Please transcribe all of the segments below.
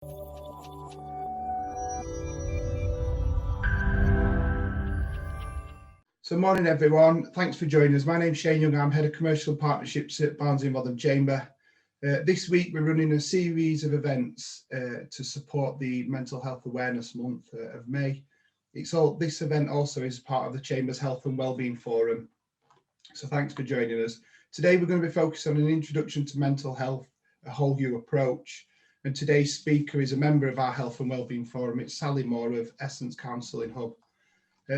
So morning everyone, thanks for joining us. My name's Shane Young, I'm Head of Commercial Partnerships at Barnsley and Rotherham Chamber. This week we're running a series of events to support the Mental Health Awareness Month of May. This event also is part of the Chamber's Health and Wellbeing Forum. So thanks for joining us. Today we're going to be focused on an introduction to mental health, a whole new approach. And today's speaker is a member of our Health and Wellbeing Forum. It's Sally Moore of Essence Counselling Hub.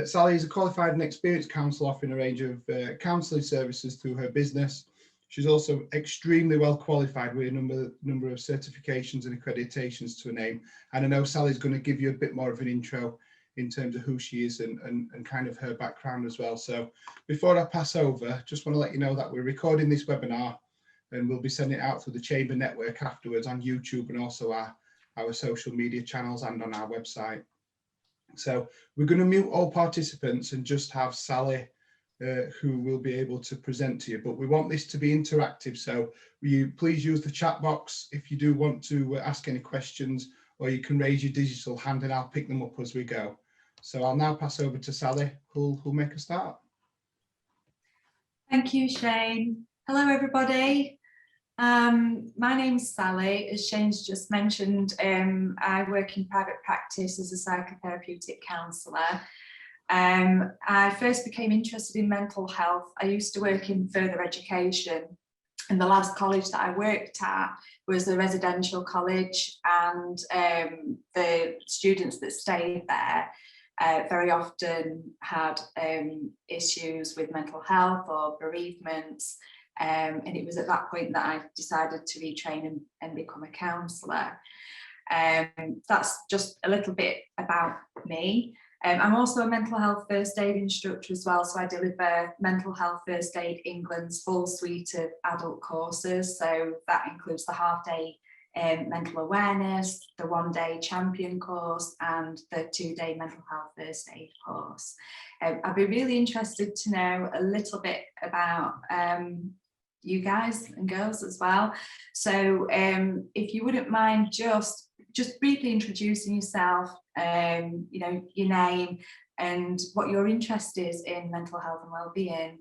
Sally is a qualified and experienced counsellor offering a range of counselling services through her business. She's also extremely well qualified with a number of certifications and accreditations to her name. And I know Sally's going to give you a bit more of an intro in terms of who she is and kind of her background as well. So before I pass over, just want to let you know that we're recording this webinar and we'll be sending it out through the Chamber network afterwards on YouTube and also our social media channels and on our website. So we're going to mute all participants and just have Sally who will be able to present to you, but we want this to be interactive, so will you please use the chat box if you do want to ask any questions, or you can raise your digital hand and I'll pick them up as we go. So I'll now pass over to Sally who'll make a start. Thank you, Shane. Hello everybody. My name's Sally. As Shane's just mentioned, I work in private practice as a psychotherapeutic counsellor. I first became interested in mental health. I used to work in further education, and the last college that I worked at was a residential college, and the students that stayed there very often had issues with mental health or bereavements. And it was at that point that I decided to retrain and become a counsellor. That's just a little bit about me. I'm also a mental health first aid instructor as well, so I deliver Mental Health First Aid England's full suite of adult courses. So that includes the half-day mental awareness, the one-day champion course, and the two-day mental health first aid course. I'd be really interested to know a little bit about you guys and girls as well. So if you wouldn't mind just briefly introducing yourself, you know, your name and what your interest is in mental health and well-being.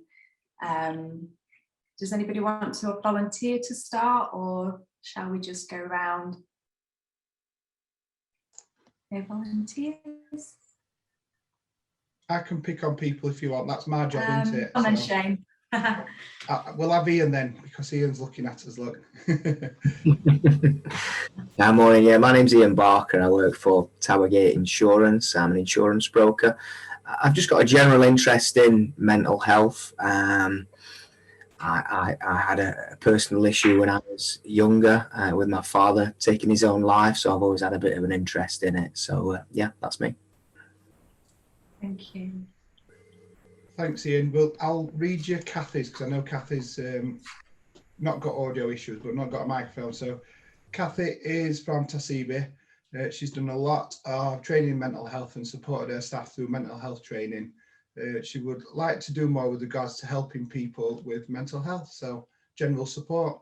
Does anybody want to volunteer to start, or shall we just go around? No volunteers? I can pick on people if you want, that's my job, isn't it? Come on, Shane. We'll have Ian then, because Ian's looking at us, look. Good morning, yeah, my name's Ian Barker. I work for Towergate Insurance. I'm an insurance broker. I've just got a general interest in mental health. I had a personal issue when I was younger with my father taking his own life, so I've always had a bit of an interest in it. So yeah, that's me. Thank you. Thanks, Ian. Well, I'll read you Kathy's, because I know Kathy's not got audio issues, but not got a microphone. So Kathy is from Tasibe. She's done a lot of training in mental health and supported her staff through mental health training. She would like to do more with regards to helping people with mental health, so general support.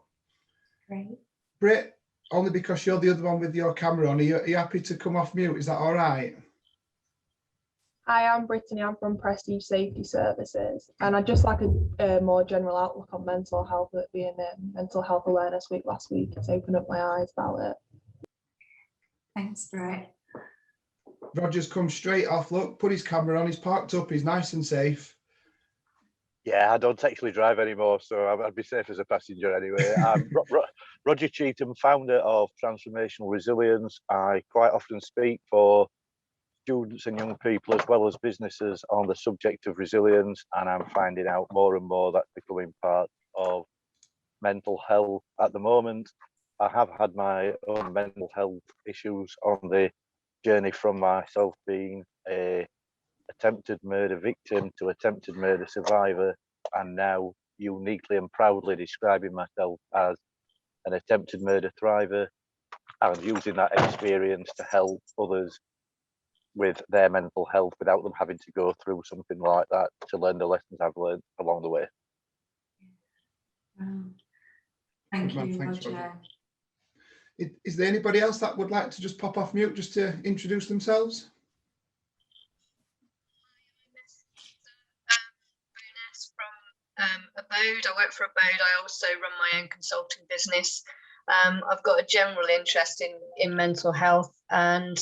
Great. Britt, only because you're the other one with your camera on, are you happy to come off mute? Is that all right? Hi, I'm Brittany. I'm from Prestige Safety Services, and I'd just like a more general outlook on mental health, with it being Mental Health Awareness Week last week. It's opened up my eyes about it. Thanks, Britt. Roger's come straight off. Look, put his camera on. He's parked up. He's nice and safe. Yeah, I don't actually drive anymore, so I'd be safe as a passenger anyway. I'm Roger Cheetham, founder of Transformational Resilience. I quite often speak for students and young people as well as businesses on the subject of resilience, and I'm finding out more and more that's becoming part of mental health at the moment. I have had my own mental health issues on the journey from myself being a attempted murder victim to attempted murder survivor, and now uniquely and proudly describing myself as an attempted murder thriver, and using that experience to help others with their mental health without them having to go through something like that, to learn the lessons I've learned along the way. Thank you, Thanks, Roger. Is there anybody else that would like to just pop off mute just to introduce themselves? Abode. I work for Abode. I also run my own consulting business. I've got a general interest in mental health, and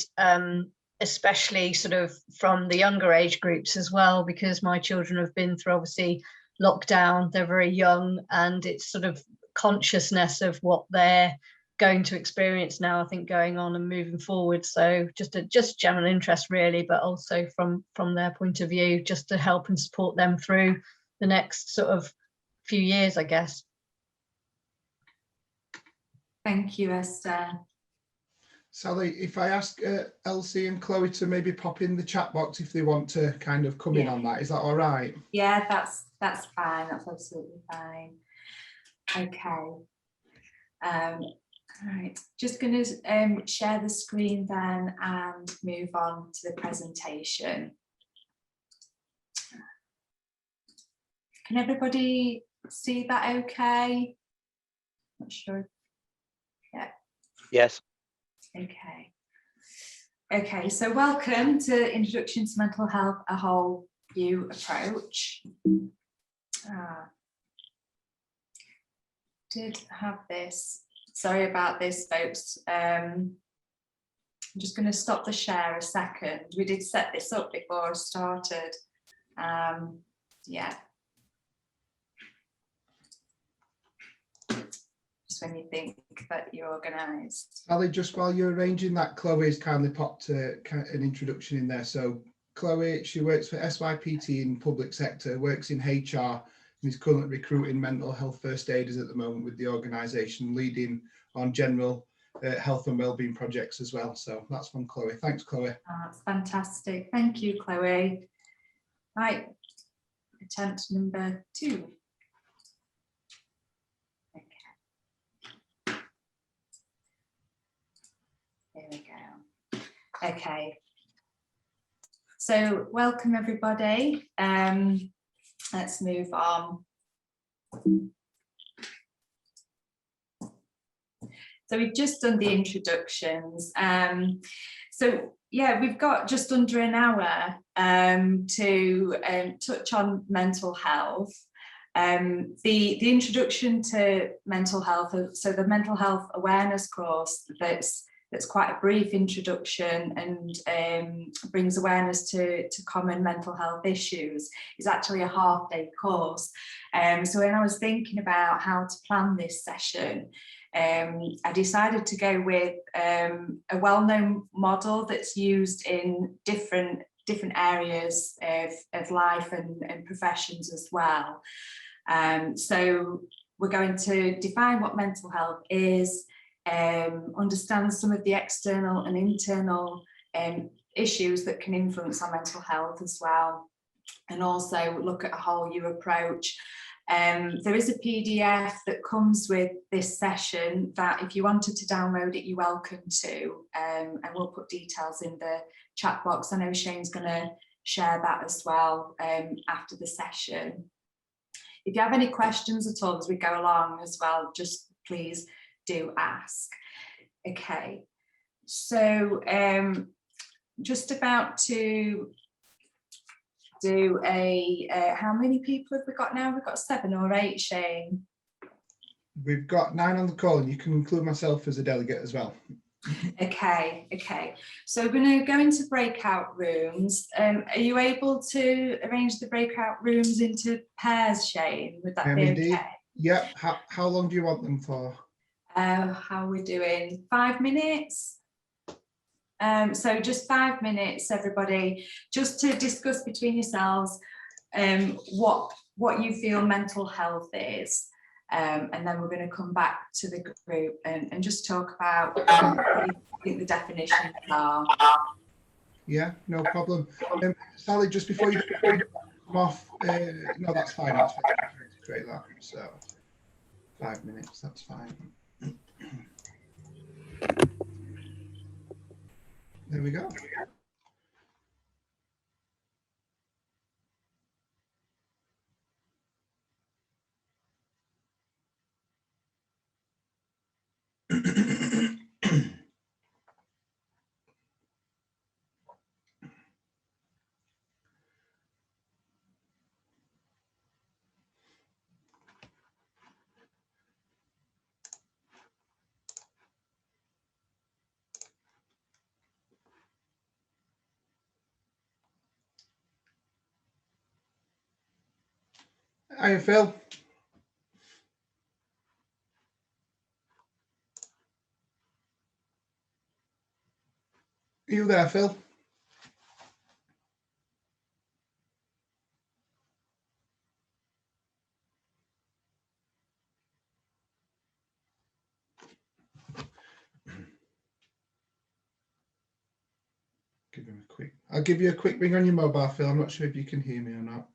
especially sort of from the younger age groups as well, because my children have been through obviously lockdown. They're very young, and it's sort of consciousness of what they're going to experience now, I think, going on and moving forward. So just general interest really, but also from their point of view, just to help and support them through the next sort of few years, I guess. Thank you, Esther. Sally, if I ask Elsie and Chloe to maybe pop in the chat box if they want to kind of come in on that, is that all right? Yeah, that's fine. That's absolutely fine. Okay. All right, just going to share the screen then and move on to the presentation. Can everybody see that okay? Not sure. Yeah. Yes. Okay. Okay, so welcome to Introduction to Mental Health, a Whole View Approach. Did have this. Sorry about this, folks. I'm just going to stop the share a second. We did set this up before I started. Yeah. Just when you think that you're organised. Sally, just while you're arranging that, Chloe's kindly popped an introduction in there. So Chloe, she works for SYPT in public sector, works in HR, and is currently recruiting mental health first aiders at the moment with the organisation, leading on general health and wellbeing projects as well. So that's from Chloe. Thanks, Chloe. Oh, that's fantastic. Thank you, Chloe. Right, attempt number 2. Okay. There we go. Okay. So welcome everybody. Let's move on. So we've just done the introductions. So yeah, we've got just under an hour to touch on mental health. The introduction to mental health, so the mental health awareness course that's quite a brief introduction and brings awareness to common mental health issues, is actually a half-day course. So when I was thinking about how to plan this session, I decided to go with a well-known model that's used in different areas of life and professions as well. So we're going to define what mental health is, understand some of the external and internal issues that can influence our mental health as well, and also look at a whole you approach. There is a PDF that comes with this session that if you wanted to download it, you're welcome to, and we'll put details in the chat box. I know Shane's going to share that as well after the session. If you have any questions at all as we go along as well, just please do ask. Okay, so just about to do how many people have we got now? We've got 7 or 8, Shane. We've got 9 on the call, and you can include myself as a delegate as well. Okay. So we're going to go into breakout rooms. Are you able to arrange the breakout rooms into pairs, Shane? Would that be Indeed. okay? Yep. How long do you want them for? How are we doing? 5 minutes? So just 5 minutes, everybody, just to discuss between yourselves what you feel mental health is. And then we're going to come back to the group and just talk about what you think the definitions are. Yeah, no problem. Sally, just before you come off, no, that's fine. That's fine. Great, that. So 5 minutes, that's fine. There we go. Hiya, Phil. Are you there, Phil? I'll give you a quick ring on your mobile, Phil. I'm not sure if you can hear me or not.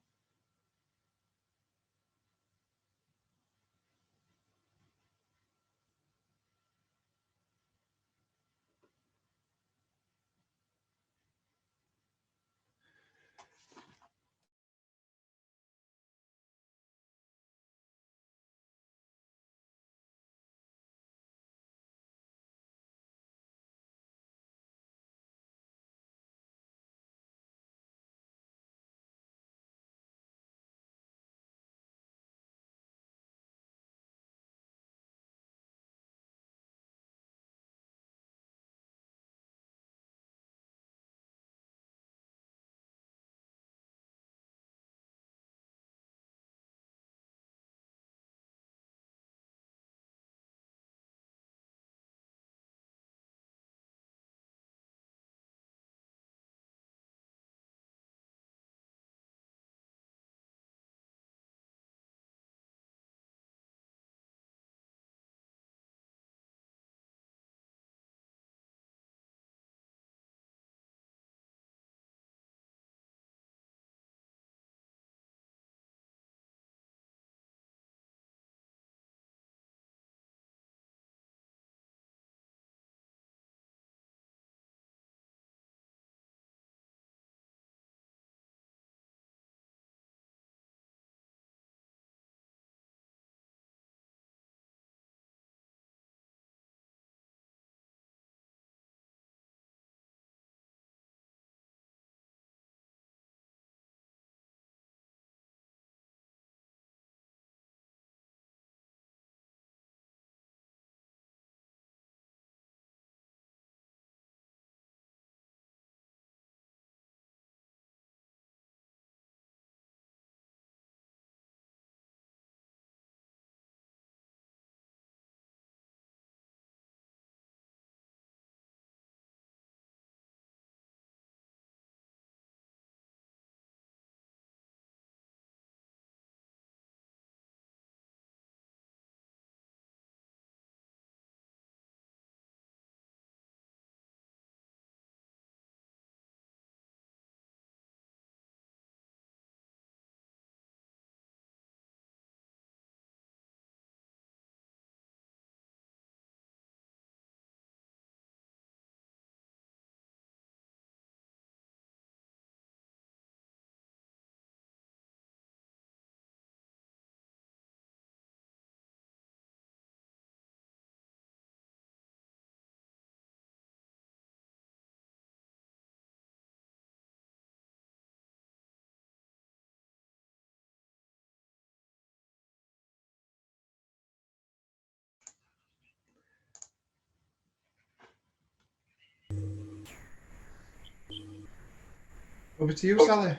Over to you, Sally.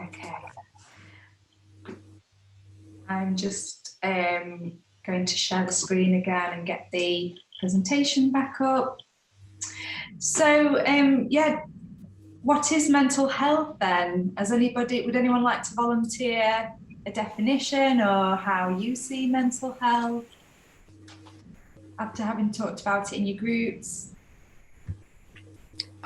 Okay. I'm just going to share the screen again and get the presentation back up. So yeah, what is mental health then? Would anyone like to volunteer a definition or how you see mental health after having talked about it in your groups?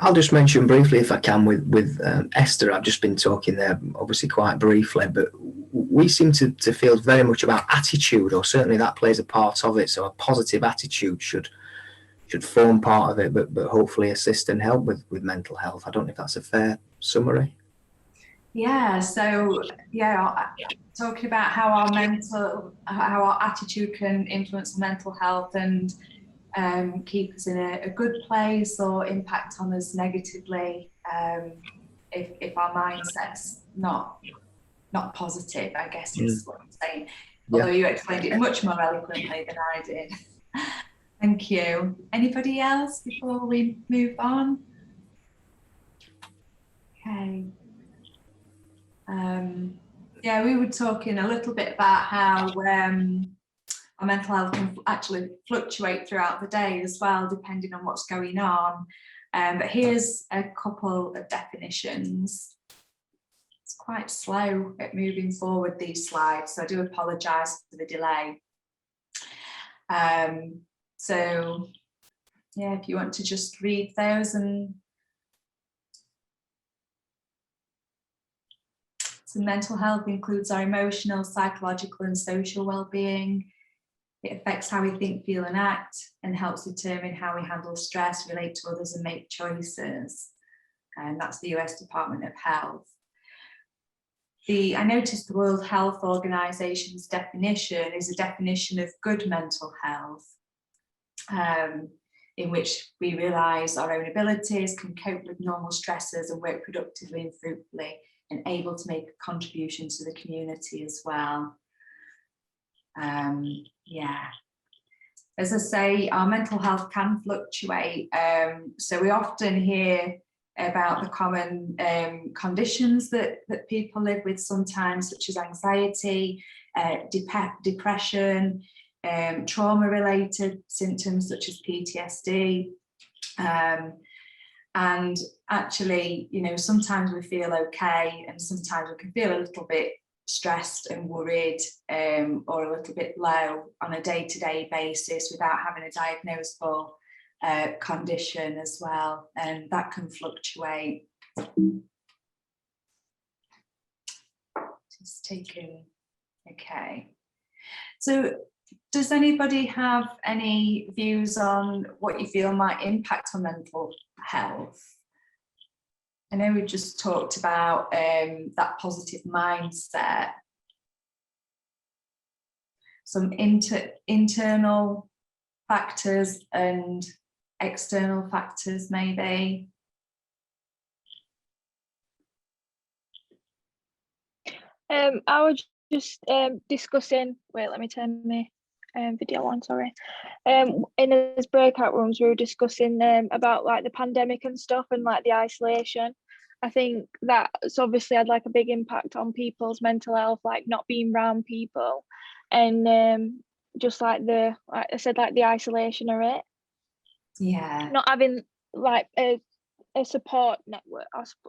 I'll just mention briefly, if I can, with Esther. I've just been talking there, obviously quite briefly, but we seem to feel very much about attitude, or certainly that plays a part of it. So a positive attitude should form part of it, but hopefully assist and help with mental health. I don't know if that's a fair summary. Yeah. So yeah, talking about how our attitude can influence mental health and keep us in a good place or impact on us negatively if our mindset's not positive, I guess is what I'm saying. Yeah. Although you explained it much more eloquently than I did. Thank you. Anybody else before we move on? Okay. Yeah, we were talking a little bit about how our mental health can actually fluctuate throughout the day as well, depending on what's going on. But here's a couple of definitions. It's quite slow at moving forward, these slides, so I do apologise for the delay. So yeah, if you want to just read those. And so mental health includes our emotional, psychological and social well-being. It affects how we think, feel and act, and helps determine how we handle stress, relate to others and make choices. And that's the US Department of Health. I noticed the World Health Organization's definition is a definition of good mental health, in which we realise our own abilities, can cope with normal stresses and work productively and fruitfully, and able to make a contribution to the community as well. Yeah, as I say, our mental health can fluctuate. So we often hear about the common conditions that people live with sometimes, such as anxiety, depression, trauma-related symptoms such as PTSD. And actually, you know, sometimes we feel okay and sometimes we can feel a little bit stressed and worried, or a little bit low on a day-to-day basis without having a diagnosable condition as well, and that can fluctuate. Just taking, okay. So does anybody have any views on what you feel might impact on mental health? I know we just talked about that positive mindset. Some internal factors and external factors, maybe. I was just discussing, wait, let me turn my video on, sorry. In those breakout rooms, we were discussing about like the pandemic and stuff and like the isolation. I think that's obviously had like a big impact on people's mental health, like not being around people, and just like I said, like the isolation of it. Yeah. Not having like a support network,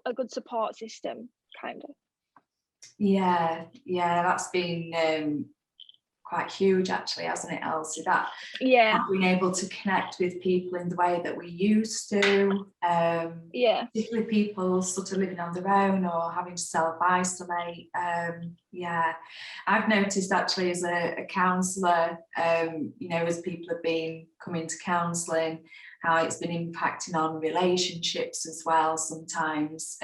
a good support system, kind of. Yeah, that's been quite huge actually, hasn't it, Elsie? That not being able to connect with people in the way that we used to, particularly people sort of living on their own or having to self-isolate. Yeah, I've noticed actually as a counsellor, you know, as people have been coming to counselling, how it's been impacting on relationships as well sometimes.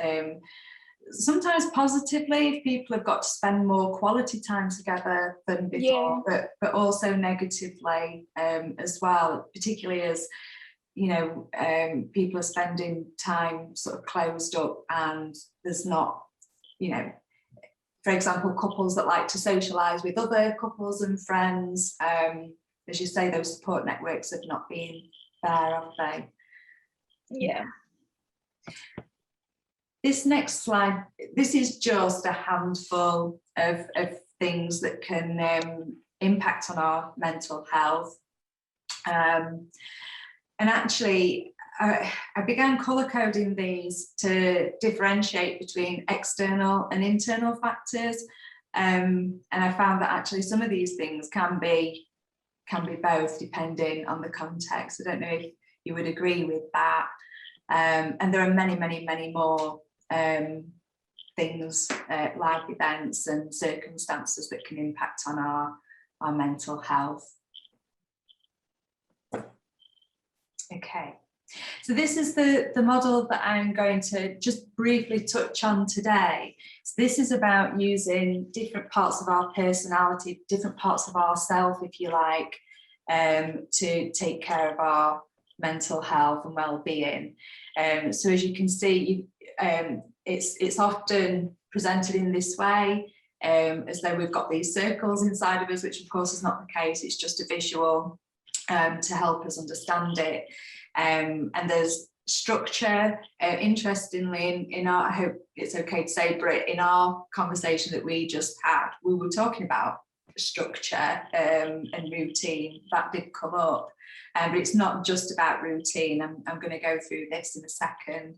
Sometimes positively, if people have got to spend more quality time together than before, but also negatively as well, particularly as, you know, people are spending time sort of closed up and there's not, you know, for example, couples that like to socialise with other couples and friends. As you say, those support networks have not been there, have they? Yeah. This next slide, this is just a handful of things that can impact on our mental health. And actually, I began colour coding these to differentiate between external and internal factors. And I found that actually some of these things can be both, depending on the context. I don't know if you would agree with that. And there are many, many, many more things, life events and circumstances that can impact on our mental health. Okay, so this is the model that I'm going to just briefly touch on today. So this is about using different parts of our personality, different parts of ourself, if you like, to take care of our mental health and well-being. So as you can see, it's often presented in this way, as though we've got these circles inside of us, which of course is not the case. It's just a visual to help us understand it. And there's structure. Interestingly, in our, I hope it's okay to say, Britt, in our conversation that we just had, we were talking about structure and routine. That did come up, but it's not just about routine. I'm going to go through this in a second.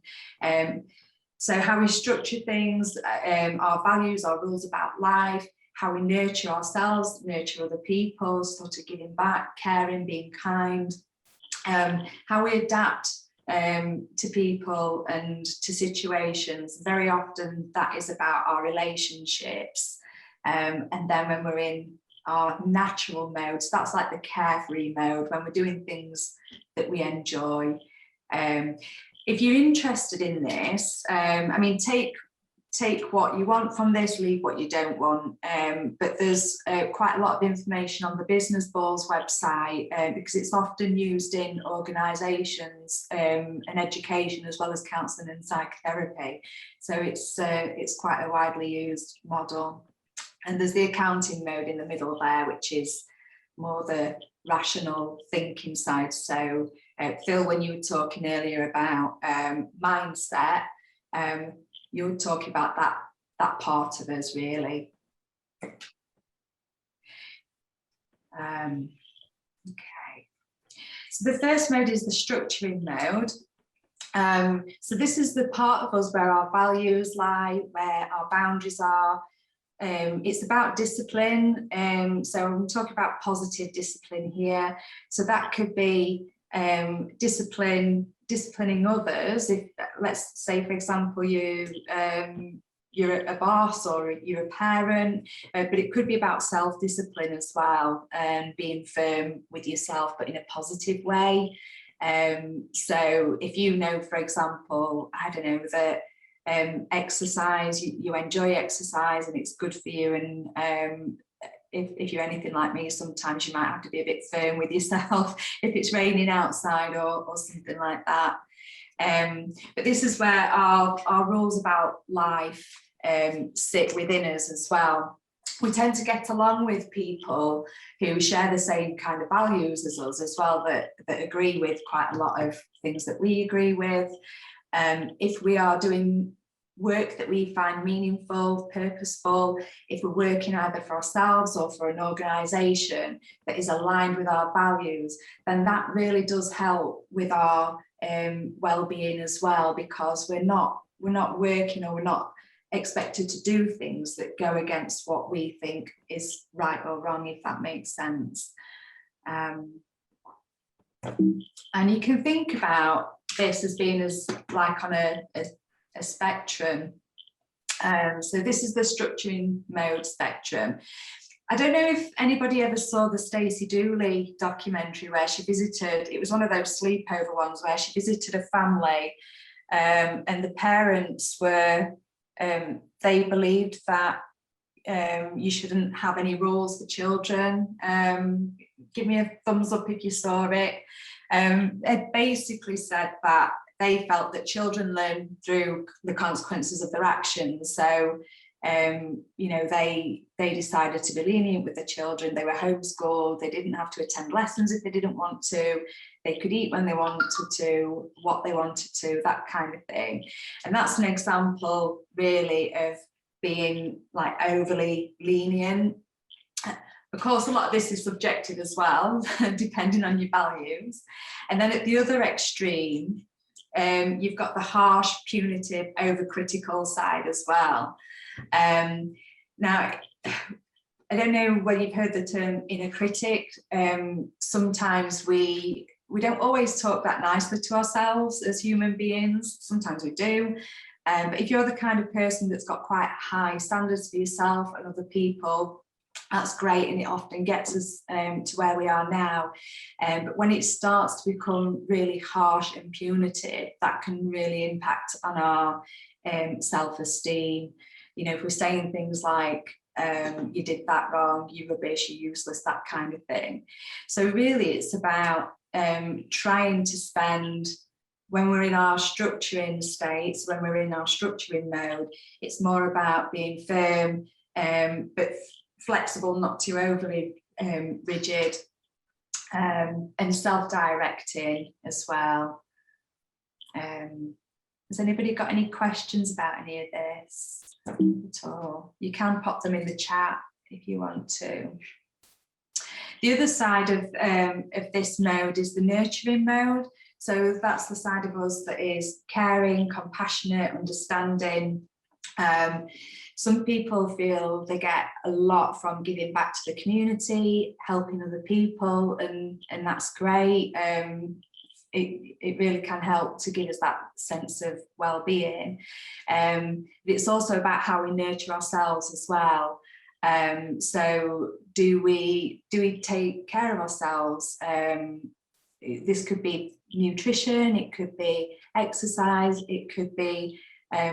So how we structure things, our values, our rules about life, how we nurture ourselves, nurture other people, sort of giving back, caring, being kind, how we adapt to people and to situations. Very often that is about our relationships. And then when we're in our natural mode, so that's like the carefree mode, when we're doing things that we enjoy. If you're interested in this, I mean, take what you want from this, leave what you don't want. But there's quite a lot of information on the Business Balls website because it's often used in organisations and education, as well as counselling and psychotherapy. So it's quite a widely used model. And there's the accounting mode in the middle there, which is more the rational thinking side. So Phil, when you were talking earlier about mindset, you were talking about that part of us, really. Okay. So the first mode is the structuring mode. So this is the part of us where our values lie, where our boundaries are. It's about discipline. So I'm talking about positive discipline here. So that could be disciplining others. If, let's say, for example, you're a boss or you're a parent, but it could be about self-discipline as well, and being firm with yourself, but in a positive way. So if you know, for example, I don't know, that exercise, you enjoy exercise and it's good for you, and if you're anything like me, sometimes you might have to be a bit firm with yourself if it's raining outside or something like that. But this is where our rules about life sit within us as well. We tend to get along with people who share the same kind of values as us as well, that agree with quite a lot of things that we agree with. If we are doing work that we find meaningful, purposeful, if we're working either for ourselves or for an organisation that is aligned with our values, then that really does help with our well-being as well, because we're not working, or we're not expected to do things that go against what we think is right or wrong, if that makes sense. And you can think about this as being as like on a spectrum. So this is the structuring mode spectrum. I don't know if anybody ever saw the Stacey Dooley documentary where she visited, it was one of those sleepover ones where she visited a family, and the parents were, they believed that you shouldn't have any rules for children. Give me a thumbs up if you saw it. It basically said that they felt that children learn through the consequences of their actions. So, you know, they decided to be lenient with the children. They were homeschooled. They didn't have to attend lessons if they didn't want to. They could eat when they wanted to, what they wanted to, that kind of thing. And that's an example, really, of being like overly lenient. Of course, a lot of this is subjective as well, depending on your values. And then at the other extreme, you've got the harsh, punitive, overcritical side as well. Now, I don't know whether you've heard the term inner critic. Sometimes we don't always talk that nicely to ourselves as human beings. Sometimes we do. But if you're the kind of person that's got quite high standards for yourself and other people, that's great, and it often gets us to where we are now. But when it starts to become really harsh and punitive, that can really impact on our self-esteem. You know, if we're saying things like, you did that wrong, you're rubbish, you're useless, that kind of thing. So really it's about trying to spend, when we're in our structuring states, when we're in our structuring mode, it's more about being firm, but flexible, not too overly rigid, and self-directing as well. Has anybody got any questions about any of this at all? You can pop them in the chat if you want to. The other side of this mode is the nurturing mode. So that's the side of us that is caring, compassionate, understanding. Some people feel they get a lot from giving back to the community, helping other people, and that's great. It really can help to give us that sense of well-being. It's also about how we nurture ourselves as well. So do we take care of ourselves? This could be nutrition, it could be exercise, it could be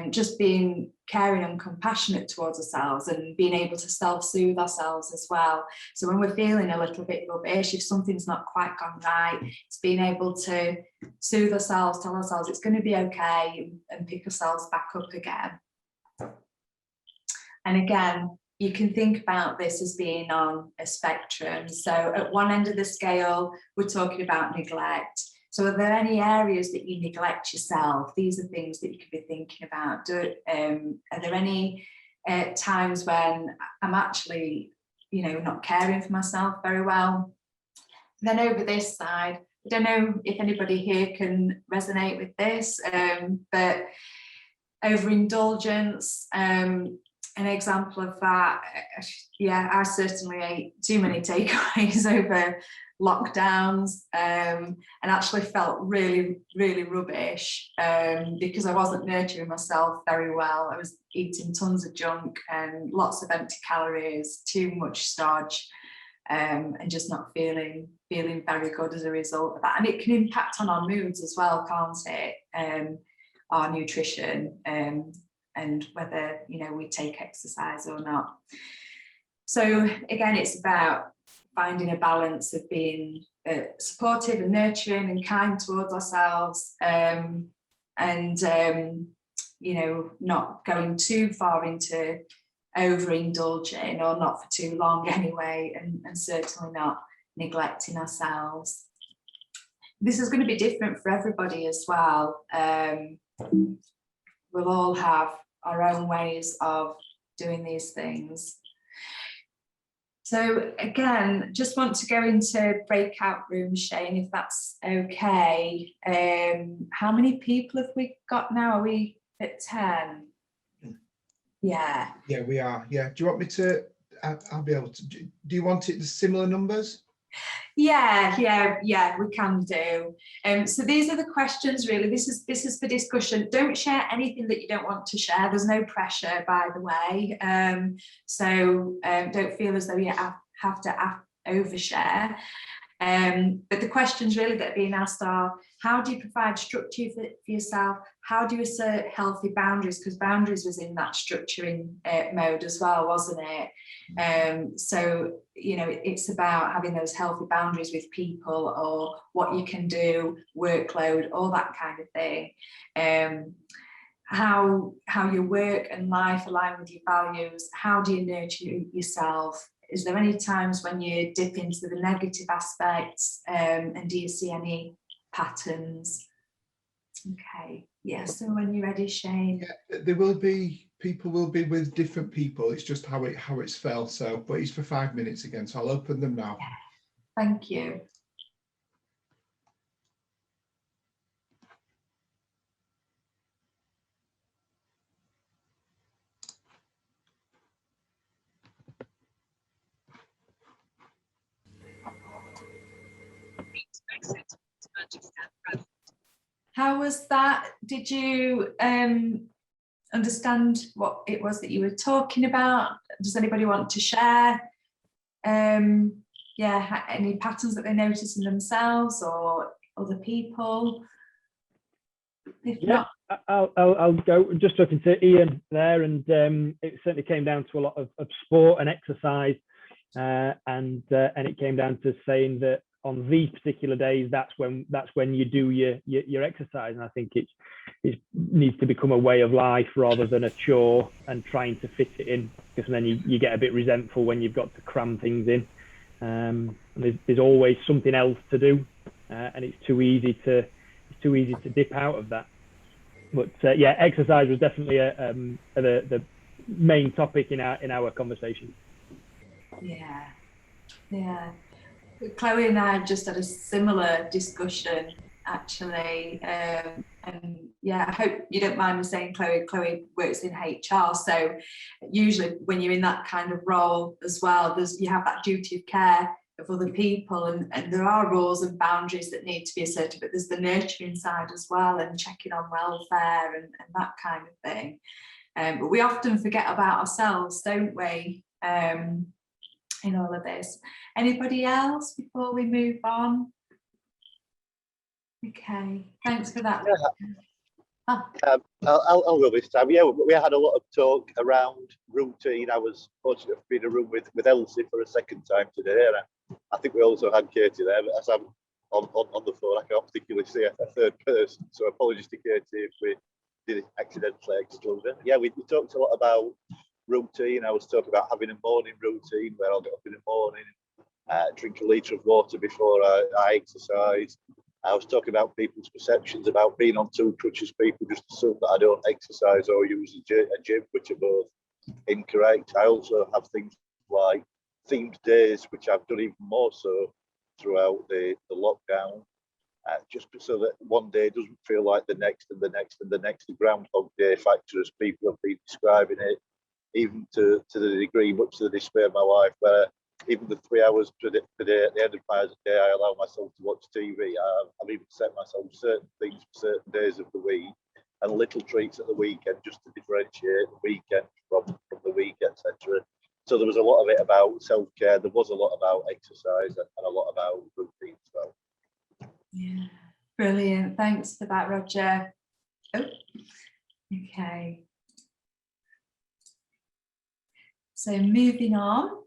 just being caring and compassionate towards ourselves, and being able to self-soothe ourselves as well. So when we're feeling a little bit rubbish, if something's not quite gone right, it's being able to soothe ourselves, tell ourselves it's going to be okay, and pick ourselves back up again. And again, you can think about this as being on a spectrum. So at one end of the scale, we're talking about neglect. So are there any areas that you neglect yourself? These are things that you could be thinking about. Are there any times when I'm actually, not caring for myself very well? Then over this side, I don't know if anybody here can resonate with this, but overindulgence, an example of that, yeah, I certainly ate too many takeaways over lockdowns, and actually felt really, really rubbish because I wasn't nurturing myself very well. I was eating tons of junk and lots of empty calories, too much starch, and just not feeling very good as a result of that. And it can impact on our moods as well, can't it? Our nutrition, and whether we take exercise or not. So again, it's about finding a balance of being supportive and nurturing and kind towards ourselves, and not going too far into overindulging, or not for too long anyway, and certainly not neglecting ourselves. This is going to be different for everybody as well. We'll all have our own ways of doing these things. So again, just want to go into breakout rooms, Shane, if that's okay. How many people have we got now? Are we at 10? Yeah. Yeah, we are. Yeah. Do you want me to? I'll be able to. Do you want it the similar numbers? Yeah, we can do. So these are the questions, really. This is for discussion. Don't share anything that you don't want to share. There's no pressure, by the way. So don't feel as though you have to overshare. But the questions really that are being asked are: how do you provide structure for yourself? How do you assert healthy boundaries? Because boundaries was in that structuring mode as well, wasn't it? So it's about having those healthy boundaries with people, or what you can do, workload, all that kind of thing. How your work and life align with your values. How do you nurture yourself? Is there any times when you dip into the negative aspects, and do you see any patterns? Okay, yeah, so when you're ready, Shane. Yeah, there will be, people will be with different people. It's just how it's felt. So, but it's for 5 minutes again, so I'll open them now. Yeah. Thank you. How was that? Did you understand what it was that you were talking about? Does anybody want to share? Yeah, any patterns that they notice in themselves or other people? If Yeah, not, I'll go. Just talking to Ian there, and it certainly came down to a lot of sport and exercise, and it came down to saying that on these particular days, that's when you do your exercise, and I think it needs to become a way of life rather than a chore and trying to fit it in, because then you get a bit resentful when you've got to cram things in. There's always something else to do, and it's too easy to dip out of that. But yeah, exercise was definitely the main topic in our conversation. Yeah, yeah. Chloe and I have just had a similar discussion actually, and yeah, I hope you don't mind me saying Chloe works in HR, so usually when you're in that kind of role as well, you have that duty of care of other people, and there are rules and boundaries that need to be asserted, but there's the nurturing side as well, and checking on welfare and that kind of thing. But we often forget about ourselves, don't we, in all of this. Anybody else before we move on? Okay, thanks for that. I'll go this time. Yeah, we had a lot of talk around routine. I was fortunate to be in a room with Elsie for a second time today, and I think we also had Katy there. But as I'm on the phone, I can't particularly see a third person. So apologies to Katy if we did accidentally exclude her. Yeah, we talked a lot about routine. I was talking about having a morning routine where I'll get up in the morning, drink a litre of water before I exercise. I was talking about people's perceptions about being on two crutches. People just assume that I don't exercise or use a gym, which are both incorrect. I also have things like themed days, which I've done even more so throughout the lockdown, just so that one day doesn't feel like the next and the next and the next. The Groundhog Day factor, as people have been describing it, even to the degree, much to the despair of my wife, where even the 3 hours per day at the end of my day, I allow myself to watch TV. I've even set myself certain things for certain days of the week and little treats at the weekend just to differentiate the weekend from the week, etc. So there was a lot of it about self-care. There was a lot about exercise and a lot about routine as well. Yeah, brilliant. Thanks for that, Roger. Oh, okay. So moving on.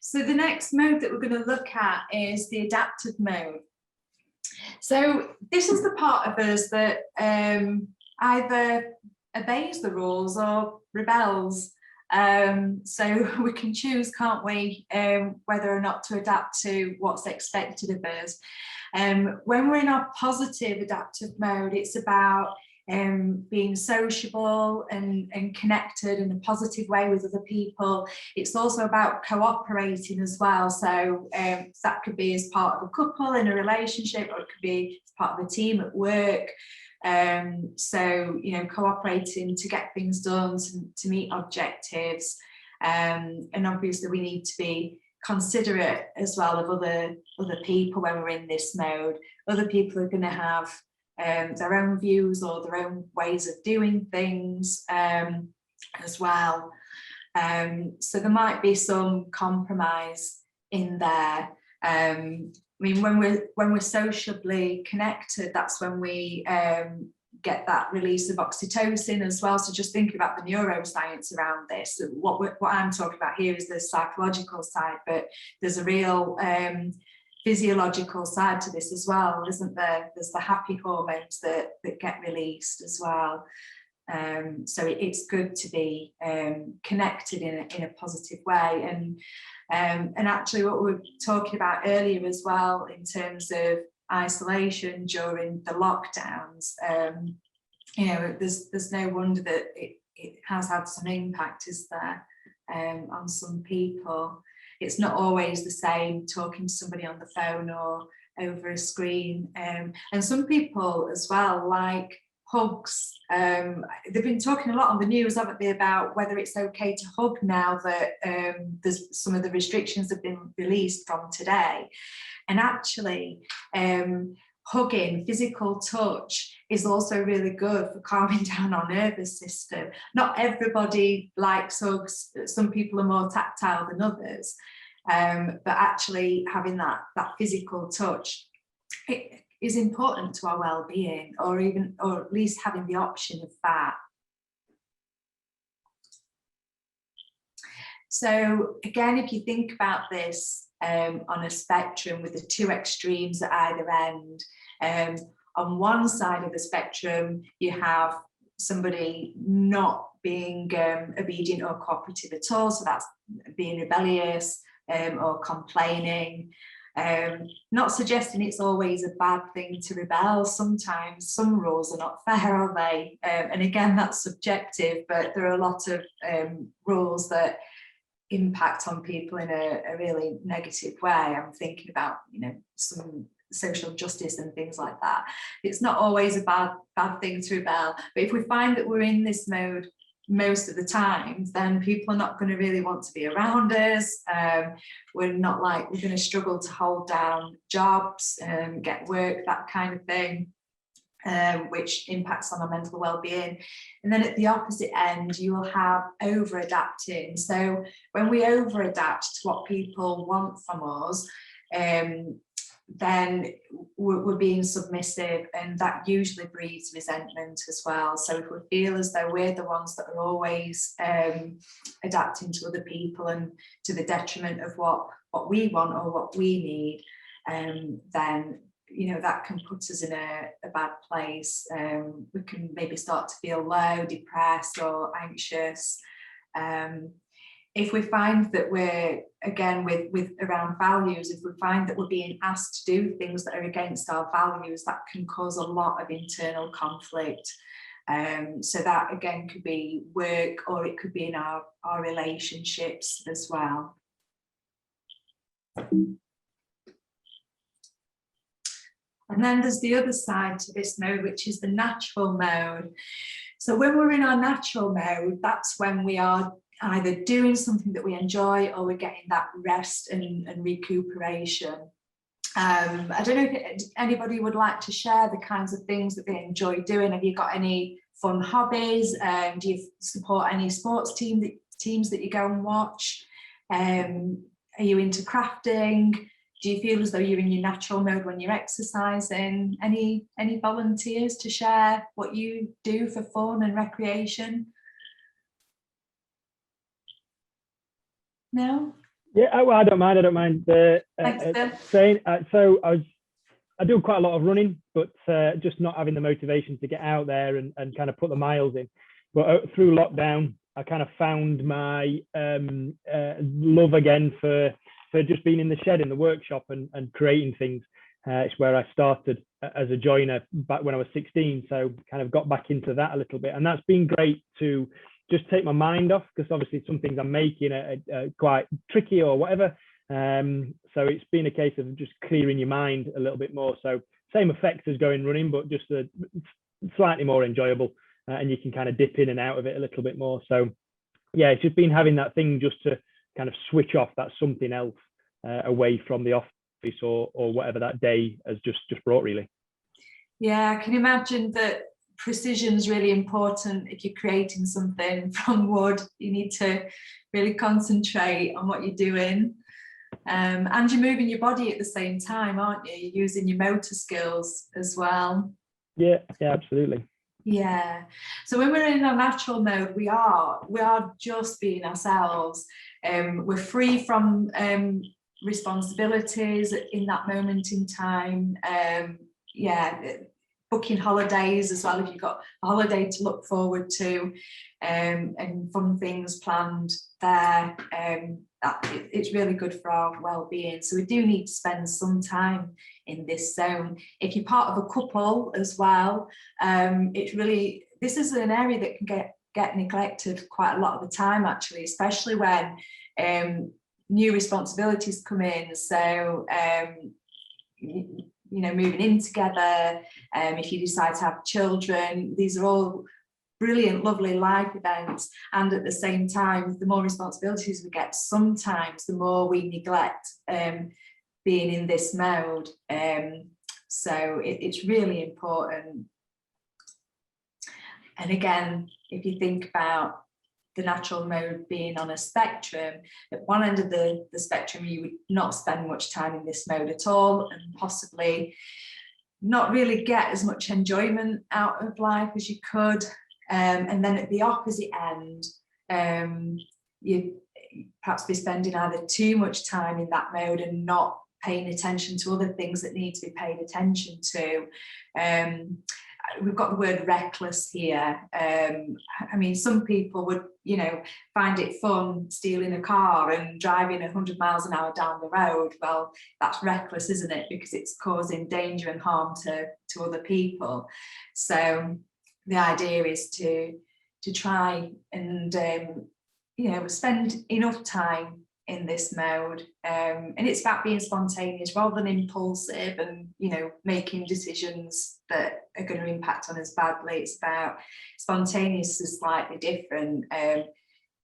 So the next mode that we're going to look at is the adaptive mode. So this is the part of us that either obeys the rules or rebels. So we can choose, can't we, whether or not to adapt to what's expected of us. When we're in our positive adaptive mode, it's about being sociable and connected in a positive way with other people. It's also about cooperating as well. So that could be as part of a couple in a relationship, or it could be as part of a team at work. So, you know, cooperating to get things done, to meet objectives. And obviously we need to be considerate as well of other people when we're in this mode. Other people are going to have their own views or their own ways of doing things as well. So there might be some compromise in there. I mean, when we're sociably connected, that's when we get that release of oxytocin as well. So just thinking about the neuroscience around this, what I'm talking about here is the psychological side, but there's a real physiological side to this as well, isn't there? There's the happy hormones that get released as well. So it's good to be connected in a positive way. And actually what we were talking about earlier as well in terms of isolation during the lockdowns, you know, there's no wonder that it has had some impact, is there, on some people. It's not always the same talking to somebody on the phone or over a screen. And some people as well like hugs. They've been talking a lot on the news, haven't they, about whether it's okay to hug now that there's some of the restrictions have been released from today. And actually, hugging, physical touch is also really good for calming down our nervous system. Not everybody likes hugs. Some people are more tactile than others, but actually having that physical touch, it is important to our well-being, or at least having the option of that. So again, if you think about this on a spectrum with the two extremes at either end, on one side of the spectrum, you have somebody not being obedient or cooperative at all, so that's being rebellious or complaining. Not suggesting it's always a bad thing to rebel. Sometimes some rules are not fair, are they? And again, that's subjective, but there are a lot of rules that impact on people in a really negative way. I'm thinking about, you know, some social justice and things like that. It's not always a bad thing to rebel, but if we find that we're in this mode most of the time, then people are not going to really want to be around us. We're going to struggle to hold down jobs, get work, that kind of thing, which impacts on our mental well-being. And then at the opposite end, you will have over-adapting. So when we over-adapt to what people want from us, then we're being submissive, and that usually breeds resentment as well. So if we feel as though we're the ones that are always adapting to other people and to the detriment of what we want or what we need, then, you know, that can put us in a bad place. We can maybe start to feel low, depressed or anxious. If we find that we're, again, with around values, if we find that we're being asked to do things that are against our values, that can cause a lot of internal conflict. So that, again, could be work, or it could be in our relationships as well. And then there's the other side to this mode, which is the natural mode. So when we're in our natural mode, that's when we are either doing something that we enjoy, or we're getting that rest and recuperation. I don't know if anybody would like to share the kinds of things that they enjoy doing. Have you got any fun hobbies? Do you support any sports teams that you go and watch? Are you into crafting? Do you feel as though you're in your natural mode when you're exercising? Any volunteers to share what you do for fun and recreation? No? Yeah, well, I don't mind. Thanks, Phil. Saying, so I do quite a lot of running, but just not having the motivation to get out there and kind of put the miles in. But through lockdown, I kind of found my love again for just being in the shed, in the workshop, and creating things. It's where I started as a joiner back when I was 16. So kind of got back into that a little bit, and that's been great to just take my mind off, because obviously some things I'm making are quite tricky or whatever. So it's been a case of just clearing your mind a little bit more. So same effect as going running, but just slightly more enjoyable, and you can kind of dip in and out of it a little bit more. So yeah, it's just been having that thing just to kind of switch off, that something else away from the office or whatever that day has just brought, really. Yeah, I can imagine that precision is really important. If you're creating something from wood, you need to really concentrate on what you're doing, and you're moving your body at the same time, aren't you? You're using your motor skills as well. Yeah, absolutely. Yeah, so when we're in our natural mode, we are just being ourselves. We're free from responsibilities in that moment in time. Booking holidays as well, if you've got a holiday to look forward to, and fun things planned there, it's really good for our well-being. So we do need to spend some time in this zone. If you're part of a couple as well, this is an area that can get neglected quite a lot of the time, actually, especially when new responsibilities come in. So moving in together, if you decide to have children, these are all brilliant, lovely life events. And at the same time, the more responsibilities we get, sometimes the more we neglect being in this mode. So it's really important. And again, if you think about the natural mode being on a spectrum, at one end of the spectrum, you would not spend much time in this mode at all, and possibly not really get as much enjoyment out of life as you could. And then at the opposite end, you'd perhaps be spending either too much time in that mode and not paying attention to other things that need to be paid attention to. we've got the word reckless here. I mean, some people would, you know, find it fun stealing a car and driving 100 miles an hour down the road. Well, that's reckless, isn't it? Because it's causing danger and harm to other people. So the idea is to try and, you know, spend enough time in this mode, and it's about being spontaneous rather than impulsive and, you know, making decisions that are going to impact on us badly. It's about spontaneous is slightly different.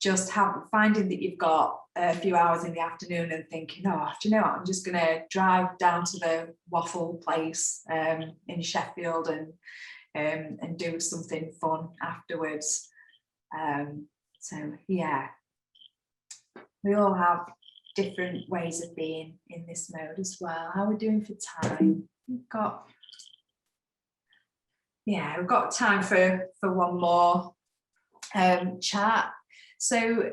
Just finding that you've got a few hours in the afternoon and thinking, oh, do you know what, I'm just going to drive down to the waffle place in Sheffield and do something fun afterwards. So yeah, we all have different ways of being in this mode as well. How are we doing for time? We've got time for one more chat. So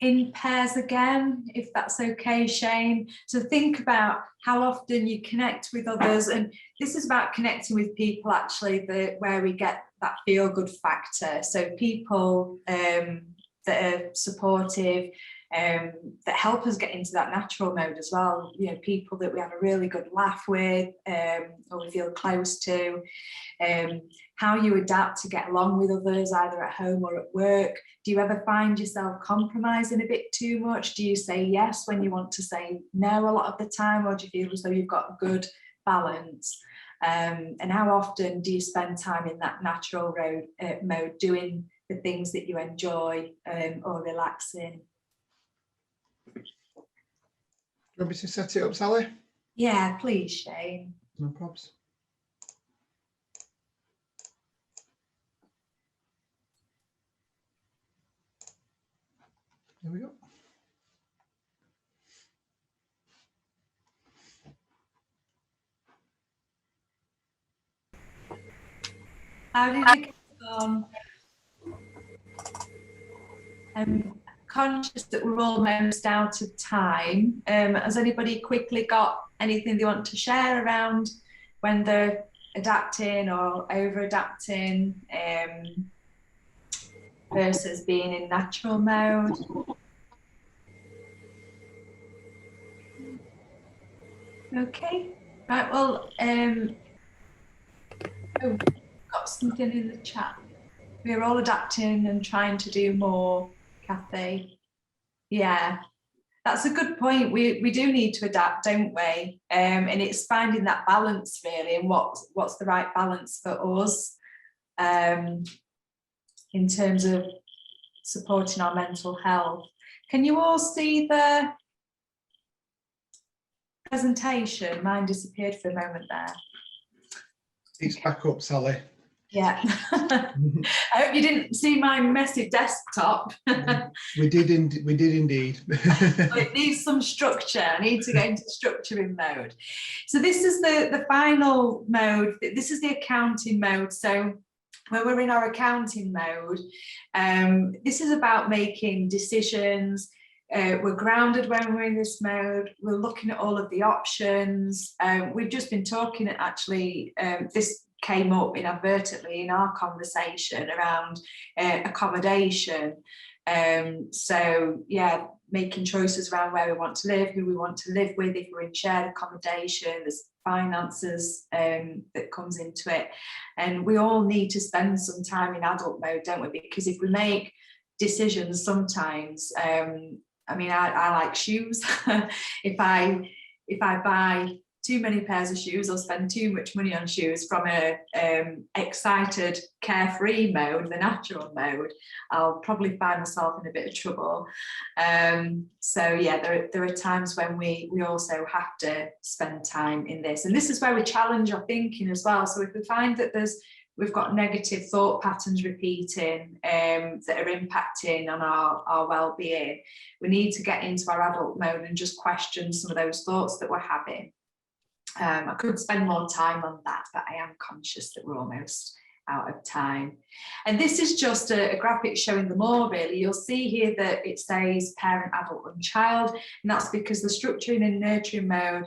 in pairs again, if that's okay, Shane. So think about how often you connect with others, and this is about connecting with people actually where we get that feel-good factor. So people that are supportive, that help us get into that natural mode as well. You know, people that we have a really good laugh with, or we feel close to. How you adapt to get along with others, either at home or at work. Do you ever find yourself compromising a bit too much? Do you say yes when you want to say no a lot of the time, or do you feel as though you've got a good balance? And how often do you spend time in that natural mode doing the things that you enjoy or relaxing? Do you want me to set it up, Sally? Yeah, please, Shane. No probs. There we go. How did it get on? I'm conscious that we're almost out of time. Has anybody quickly got anything they want to share around when they're adapting or over adapting versus being in natural mode? Okay, right, well, got something in the chat. We're all adapting and trying to do more, Kathy. Yeah, that's a good point. We do need to adapt, don't we? And it's finding that balance really, and what's the right balance for us in terms of supporting our mental health. Can you all see the presentation? Mine disappeared for a moment there. It's back up, Sally. Yeah. I hope you didn't see my messy desktop. We did indeed. It needs some structure. I need to get into structuring mode. So this is the final mode. This is the accounting mode. So when we're in our accounting mode, this is about making decisions. We're grounded when we're in this mode. We're looking at all of the options. We've just been talking, actually, this came up inadvertently in our conversation around accommodation. So yeah, making choices around where we want to live, who we want to live with, if we're in shared accommodation, there's finances that comes into it. And we all need to spend some time in adult mode, don't we? Because if we make decisions sometimes, I mean, I like shoes. If I buy too many pairs of shoes or spend too much money on shoes from a excited, carefree mode, the natural mode, I'll probably find myself in a bit of trouble. So yeah, there are times when we also have to spend time in this. And this is where we challenge our thinking as well. So if we find that we've got negative thought patterns repeating that are impacting on our well-being, we need to get into our adult mode and just question some of those thoughts that we're having. I could spend more time on that, but I am conscious that we're almost out of time. And this is just a graphic showing them all, really. You'll see here that it says parent, adult and child, and that's because the structuring and nurturing mode,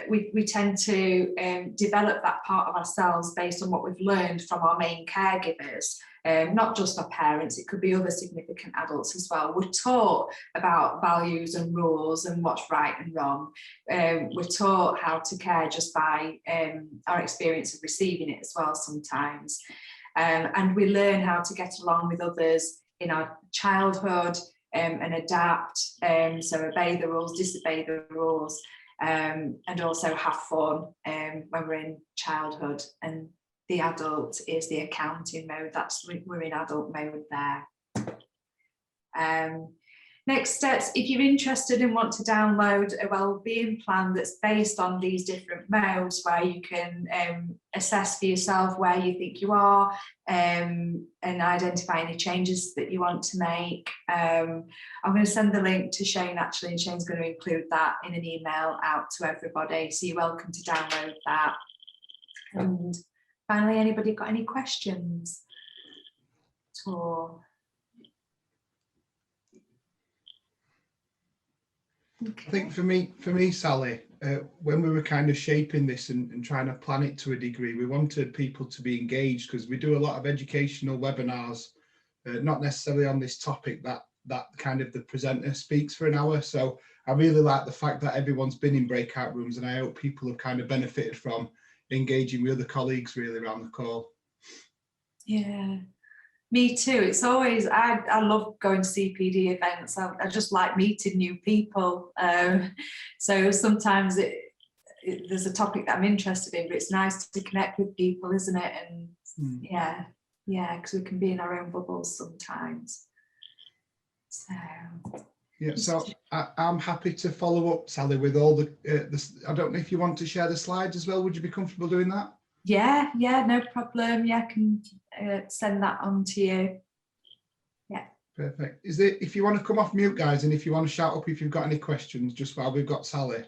we tend to develop that part of ourselves based on what we've learned from our main caregivers, not just our parents, it could be other significant adults as well. We're taught about values and rules and what's right and wrong. We're taught how to care just by our experience of receiving it as well sometimes. And we learn how to get along with others in our childhood and adapt, so obey the rules, disobey the rules, and also have fun when we're in childhood. And the adult is the accounting mode. We're in adult mode there. Next steps, if you're interested and want to download a wellbeing plan that's based on these different modes, where you can assess for yourself where you think you are, and identify any changes that you want to make. I'm going to send the link to Shane actually, and Shane's going to include that in an email out to everybody, so you're welcome to download that. And finally, anybody got any questions at all? Okay. I think for me, Sally, when we were kind of shaping this and trying to plan it to a degree, we wanted people to be engaged, because we do a lot of educational webinars, not necessarily on this topic that kind of the presenter speaks for an hour. So I really like the fact that everyone's been in breakout rooms, and I hope people have kind of benefited from engaging with other colleagues really around the call. Yeah. Me too. It's always, I love going to CPD events. I just like meeting new people. So sometimes there's a topic that I'm interested in, but it's nice to connect with people, isn't it? And yeah, because we can be in our own bubbles sometimes. So yeah, so I'm happy to follow up, Sally, with all the I don't know if you want to share the slides as well. Would you be comfortable doing that? Yeah, no problem. Yeah, I can send that on to you. Yeah. Perfect. If you want to come off mute, guys, and if you want to shout up if you've got any questions, just while we've got Sally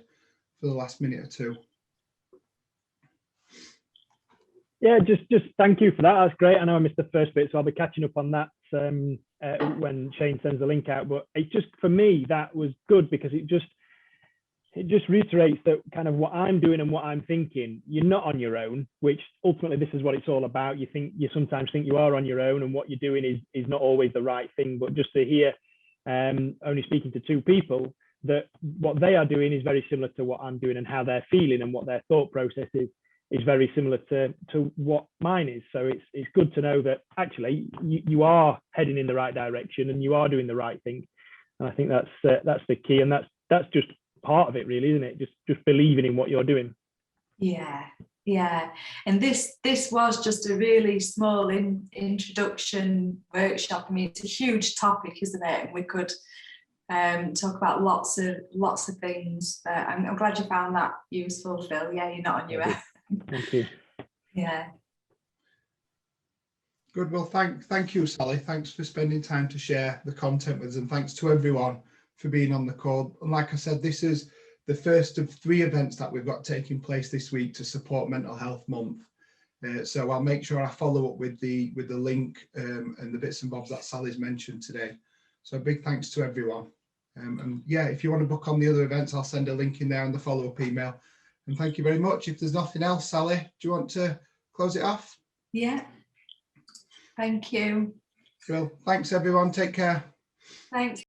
for the last minute or two. Yeah, just thank you for that. That's great. I know I missed the first bit, so I'll be catching up on that when Shane sends the link out. But it just, for me, that was good, because it just reiterates that kind of what I'm doing and what I'm thinking. You're not on your own, which ultimately this is what it's all about. You sometimes think you are on your own, and what you're doing is not always the right thing. But just to hear, only speaking to two people, that what they are doing is very similar to what I'm doing, and how they're feeling and what their thought process is very similar to what mine is. So it's good to know that actually you are heading in the right direction and you are doing the right thing. And I think that's the key, and that's just part of it really, isn't it? Just believing in what you're doing. Yeah, and this was just a really small introduction workshop. I mean, it's a huge topic, isn't it? And we could talk about lots of things, but I'm glad you found that useful, Phil. Yeah, you're not on your own. Thank you. Yeah. Good. Well, thank you, Sally. Thanks for spending time to share the content with us, and thanks to everyone for being on the call. And like I said, this is the first of 3 events that we've got taking place this week to support Mental Health Month. So I'll make sure I follow up with the link and the bits and bobs that Sally's mentioned today. So a big thanks to everyone. And yeah, if you want to book on the other events, I'll send a link in there in the follow-up email. And thank you very much. If there's nothing else, Sally, do you want to close it off? Yeah. Thank you. Well, thanks everyone. Take care. Thanks.